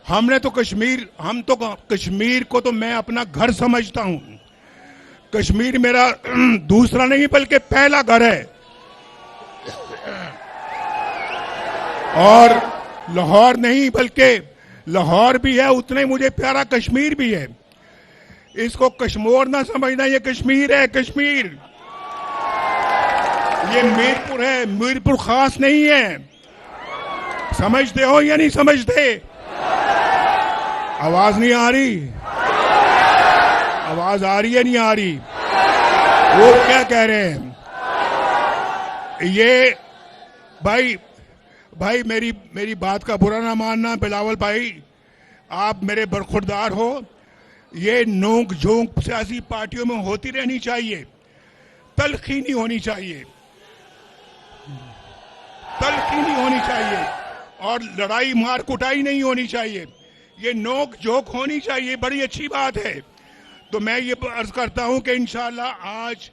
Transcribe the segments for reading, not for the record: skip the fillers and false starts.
हम तो कश्मीर को तो मैं अपना घर समझता हूं। कश्मीर मेरा दूसरा नहीं बल्कि पहला घर है। और लाहौर नहीं बल्कि लाहौर भी है, उतना ही मुझे प्यारा कश्मीर भी है। इसको कश्मीर ना समझना, ये कश्मीर है, कश्मीर। ये मीरपुर है, मीरपुर खास नहीं है। समझते हो या नहीं समझते? आवाज नहीं आ रही? आवाज आ रही है नहीं आ रही? वो क्या कह रहे हैं? ये भाई मेरी बात का बुरा ना मानना बिलावल भाई, आप मेरे बरखुरदार हो। ये नोक झोंक सियासी पार्टियों में होती रहनी चाहिए, तलखी नहीं होनी चाहिए, तलखी नहीं होनी चाहिए, और लड़ाई मार कुटाई नहीं होनी चाहिए। ये नोक झोंक होनी चाहिए, बड़ी अच्छी बात है। तो मैं ये अर्ज करता हूं कि इंशाअल्लाह आज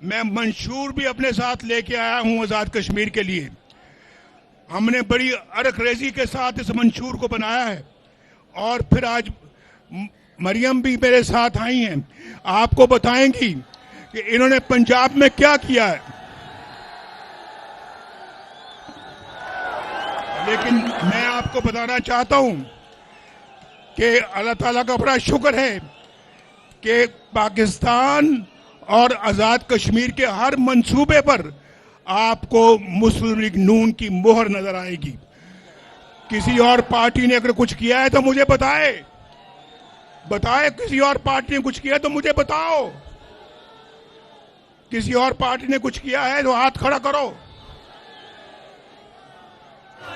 मैं मंशूर भी अपने साथ लेके आया हूं आजाद कश्मीर के लिए। हमने बड़ी अरकरेजी के साथ इस मंशूर को बनाया है, और फिर आज मरियम भी मेरे साथ आई हैं, आपको बताएंगी कि इन्होंने पंजाब में क्या किया है। लेकिन मैं आपको बताना चाहता हूं कि अल्लाह ताला का बड़ा शुक्र है कि पाकिस्तान और आजाद कश्मीर के हर मंसूबे पर आपको मुस्लिम लीग नून की मोहर नजर आएगी। किसी और पार्टी ने अगर कुछ किया है तो मुझे बताए, किसी और पार्टी ने कुछ किया है तो मुझे बताओ। किसी और पार्टी ने कुछ किया है तो हाथ खड़ा करो।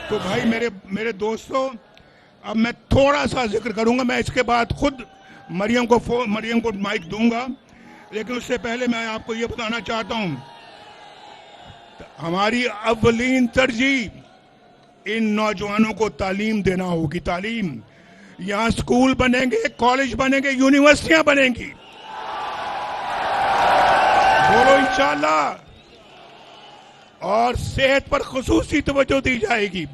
तो भाई मेरे दोस्तों, अब मैं थोड़ा सा जिक्र करूंगा। मैं इसके बाद खुद मरियम को माइक दूंगा, लेकिन उससे पहले मैं आपको ये बताना चाहता हूं, हमारी अव्वलीन तरजीह इन नौजवानों को तालीम देना होगी। तालीम, यहां स्कूल बनेंगे, कॉलेज बनेंगे, यूनिवर्सिटियां बनेंगी। बोलो इंशाअल्लाह। और सेहत पर खुसूसी तवज्जो दी जाएगी।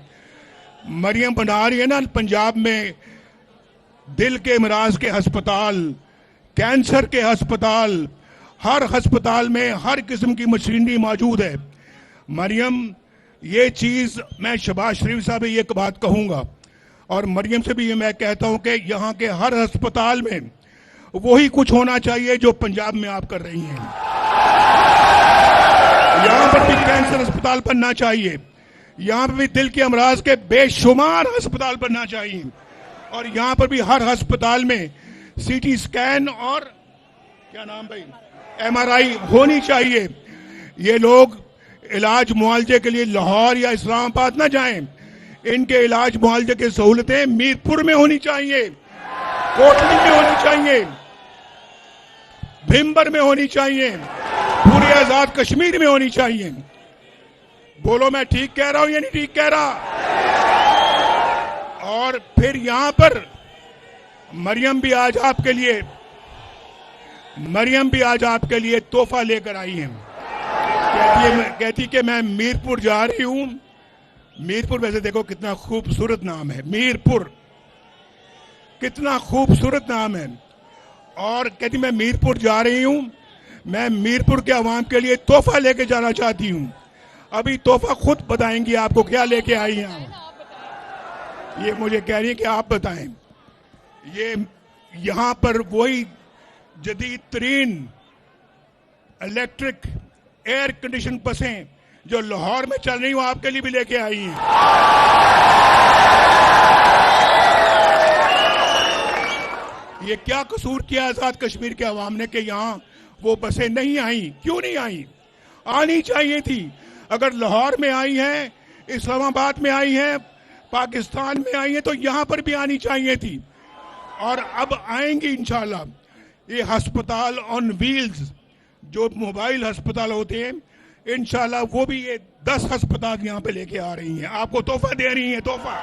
मरियम बना रही है ना पंजाब में दिल के इमराज के अस्पताल, कैंसर के अस्पताल, हर अस्पताल में हर किस्म की मशीनरी मौजूद है। मरियम, ये चीज मैं शहबाज शरीफ साहब ये एक बात कहूंगा, और मरियम से भी ये मैं कहता हूं कि यहाँ के हर अस्पताल में वही कुछ होना चाहिए जो पंजाब में आप कर रही हैं। यहाँ पर भी कैंसर अस्पताल बनना चाहिए, यहाँ पर भी दिल के अमराज के बेशुमार अस्पताल बनना चाहिए, और यहाँ पर भी हर अस्पताल में सीटी स्कैन और क्या नाम भाई MRI होनी चाहिए। ये लोग इलाज मुआवजे के लिए लाहौर या इस्लामाबाद ना जाएं, इनके इलाज मुआवजे की सहूलतें मीरपुर में होनी चाहिए, कोटली में होनी चाहिए, भिम्बर में होनी चाहिए, पूरे आजाद कश्मीर में होनी चाहिए। बोलो मैं ठीक कह रहा हूं या नहीं ठीक कह रहा? और फिर यहां पर मरियम भी आज आपके लिए तोहफा लेकर आई है। कहती कि मैं मीरपुर जा रही हूं। मीरपुर वैसे देखो कितना खूबसूरत नाम है, मीरपुर कितना खूबसूरत नाम है। और कहती मैं मीरपुर जा रही हूं, मैं मीरपुर के अवाम के लिए तोहफा लेके जाना चाहती हूं। अभी तोहफा खुद बताएंगी आपको क्या लेके आई हैं। ये मुझे कह रही है कि आप बताएं। ये यहां पर वही जदीद तरीन इलेक्ट्रिक एयर कंडीशन बसें जो लाहौर में चल रही वो आपके लिए भी लेके आई हैं। ये क्या कसूर किया आजाद कश्मीर के अवाम ने कि यहां वो बसें नहीं आई? क्यों नहीं आई? आनी चाहिए थी। अगर लाहौर में आई हैं, इस्लामाबाद में आई हैं, पाकिस्तान में आई हैं, तो यहां पर भी आनी चाहिए थी। और अब आएंगी इंशाल्लाह। ये अस्पताल ऑन व्हील्स जो मोबाइल अस्पताल होते हैं, इंशाल्लाह वो भी ये 10 अस्पताल यहां पे लेके आ रही हैं, आपको तोहफा दे रही हैं, तोहफा।